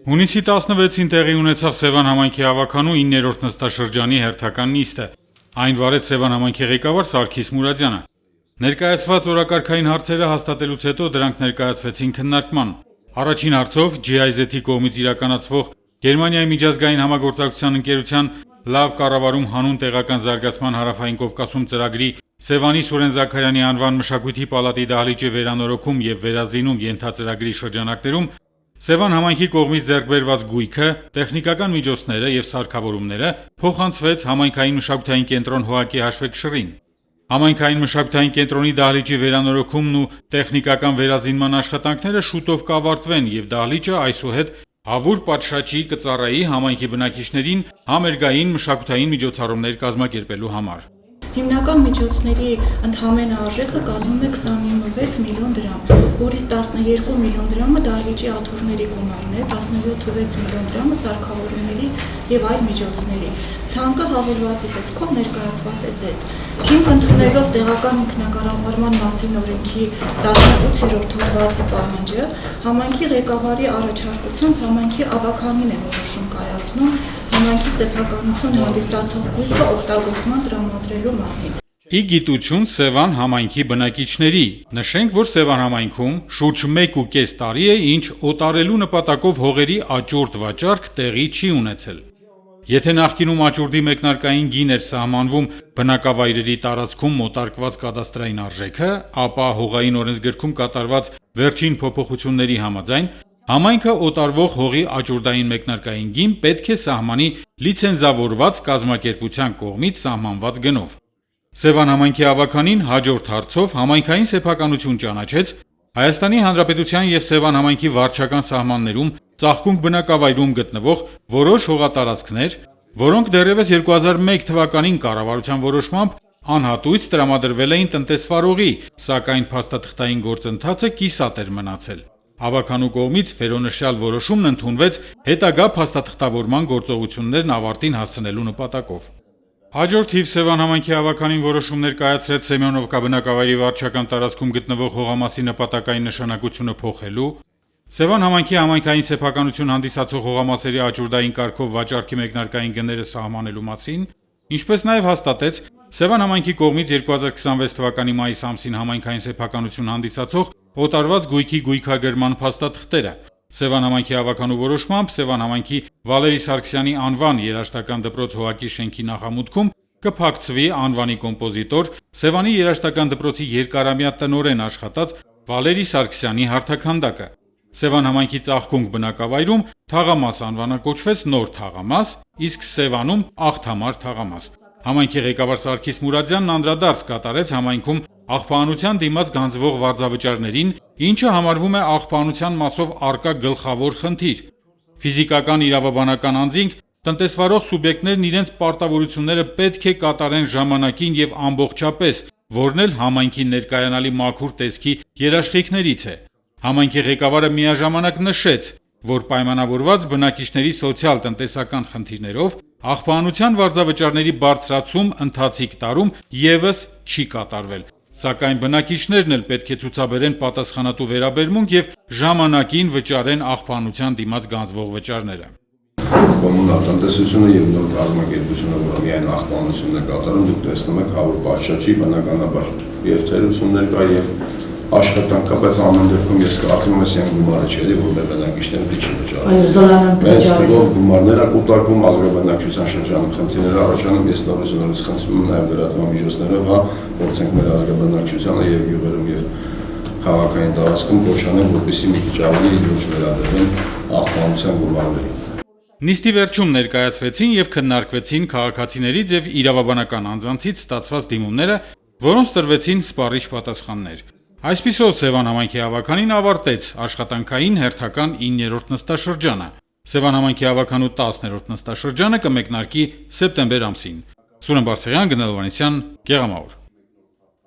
Հունիսի 16-ին տեղի ունեցավ Սևան համայնքի հավաքանու 9-րդ նստաշրջանի հերթական նիստը։ Այն վարեց Սևան համայնքի ղեկավար Սարգիս Մուրադյանը։ Ներկայացված օրակարգային հարցերը հաստատելուց հետո դրանք ներկայացվեցին քննարկման։ Առաջին հարցով GIZ-ի կողմից իրականացվող Գերմանիայի միջազգային համագործակցության ընկերության լավ կառավարում հանուն տեղական զարգացման հարավային Կովկասում ծրագրի Սևանի Սուրեն Զաքարյանի անվան մշակույթի պալատի դահլիճի վերանորոգում եւ վերազինում ենթածրագրի շրջանակներում Սևան համայնքի կողմից ձեռք բերված գույքը, տեխնիկական միջոցները եւ սարքավորումները փոխանցվեց համայնքային մշակութային կենտրոն ՀՕԱԿ-ի հաշվեկշռին։ Համայնքային մշակութային կենտրոնի դահլիճի վերանորոգումն ու տեխնիկական վերազինման աշխատանքները շուտով կավարտվեն եւ դահլիճը այսուհետ հավուր պատշաճի կծառայի համայնքի բնակիչներին համերգային մշակութային միջոցառումներ կազմակերպելու համար։ Հիմնական միջոցների ընդհանուր արժեքը կազմում է 29.6 միլիոն դրամ, որից 12 միլիոն դրամը դահլիճի աթոռների գումարն է, 17.6 միլիոն դրամը սարքավորումների եւ այլ միջոցների։ Ցանկը հավելվածի տեսքով ներկայացված է ձեզ։ Հիմք ընդունելով տեղական ինքնակառավարման մասին օրենքի 18-րդ հոդվածի պահանջը, համայնքի ղեկավարի առաջարկությամբ համայնքի ավականին է որոշում կայացնում համայնքի սեփականություն հանդիսացող գույքը օգտագործման տրամադրելու մասին։ Ի գիտություն Սևան համայնքի բնակիչների, նշենք, որ Սևան համայնքում շուրջ 1.5 տարի է, ինչ օտարելու նպատակով հողերի աճուրդ վաճառք տեղի չի ունեցել։ Եթե նախկինում աճուրդի մեկնարկային գին էր սահմանվում բնակավայրերի տարածքում մոտարկված կադաստրային արժեքը, ապա հողային օրենսգրքում կատարված վերջին փոփոխությունների համաձայն համայնքը օտարվող հողի աճուրդային մեկնարկային գին պետք է սահմանի լիցենզավորված կազմակերպության կողմից սահմանված գնով։ Սևան համայնքի ավականին հաջորդ հարցով համայնքային սեփականություն ճանաչեց Հայաստանի Հանրապետության եւ Սևան համայնքի վարչական սահմաններում ծաղկունք բնակավայրում գտնվող որոշ հողատարածքներ, որոնք դեռևս 2001 թվականին կառավարության որոշմամբ անհատույց տրամադրվել էին տնտեսվարողի, սակայն փաստաթղթային գործընթացը կիսատ էր մնացել։ Ավականու կողմից վերոնշյալ որոշումն ընդունվեց հետագա փաստաթղթավորման գործողություններն ավարտին հասցնելու նպատակով։ Հաջորդ թիվ Սևան համայնքի ավականին որոշումներ կայացրեց Սեմյոնովկա բնակավայրի վարչական տարածքում գտնվող հողամասի նպատակային նշանակությունը փոխելու, Սևան համայնքի համայնքային սեփականություն հանդիսացող հողամասերի աճուրդային կարգով վաճառքի մեկնարկային գները սահմանելու մասին, ինչպես նաև հաստատեց Սևան համայնքի կողմից 2026 թվականի մայիս ամսին համայնքային սեփականություն հանդիսացող օտարված գույքի գույքագրման փաստաթղթերը։ Սևան համայնքի ավականու որոշմամբ Սևան համայնքի Վալերի Սարգսյանի անվան երաժշտական դպրոց ՀՕԱԿ-ի շենքի նախամուտքում կփակցվի անվանի կոմպոզիտոր Սևանի երաժշտական դպրոցի երկարամյա տնօրեն աշխատած Վալերի Սարգսյանի հարթաքանդակը։ Սևան համայնքի ծաղկունք բնակավայրում թաղամաս անվանակոչվեց նոր թաղամաս, իսկ Սևանում աղթամար թաղամաս։ Համայնքի ղեկավար Սարգիս Մուրադյանն անդրադարձ կատարեց համայնքում աղբանության դիմաց գանձվող վարձավճարներին, ինչը համարվում է աղբանության մասով առկա գլխավոր խնդիր։ Ֆիզիկական իրավաբանական անձինք, տնտեսվարող սուբյեկտներն իրենց պարտավորությունները պետք է կատարեն ժամանակին եւ ամբողջապես, որն էլ համայնքի ներկայանալի մաքուր տեսքի երաշխիքներից է։ Համայնքի ղեկավարը միաժամանակ նշեց, որ պայմանավորված բնակիչների սոցիալ-տնտեսական խնդիրներով աղբանության վարձավճարների բարձրացում ընթացիկ տարում եւս չի կատարվել, սակայն բնակիչներն էլ պետք է ցուցաբերեն պատասխանատու վերաբերմունք եւ ժամանակին վճարեն աղբանության դիմաց գանձվող վճարները։ Կոմունալ տնտեսությունը եւ նոր կազմակերպությունը, որը միայն աղբանությունն է կատարում, դուք տեսնում եք հավուր պատշաճի բնականաբար եւ թերություններ կա եւ աշխատանք, բայց ամեն դեպքում ես կարծում եմ ասեմ գումարը չէ, որտեղ բնակիչները դի չի վճարում։ Մենք ստվող գումարները կուտակում ազգաբնակչության շրջանում խնդիրներ առաջանում, ես նորից խնդրում եմ նաև լրատվական միջոցներով, փորձենք մեր ազգաբնակչությանը եւ գյուղերում եւ քաղաքային տարածքում կոչանեն, որպեսզի մի քիչ ավելի լուրջ վերաբերեն աղբանության գումարներին։ Նիստի վերջում ներկայացվեցին եւ քննարկվեցին քաղաքացիներից եւ իրավաբանական անձանցից ստացված դիմումները, որոնց տրվեցին սպառիչ պատասխաններ։ Այսպիսով Սևան համայնքի ավականին ավարտեց աշխատանքային հերթական 9-րդ նստաշրջանը։ Սևան համայնքի ավականու 10-րդ նստաշրջանը կմեկնարկի սեպտեմբեր ամսին։ Սուրեն Բարսեղյան, Գնելովանեսյան, Գեղամաուր։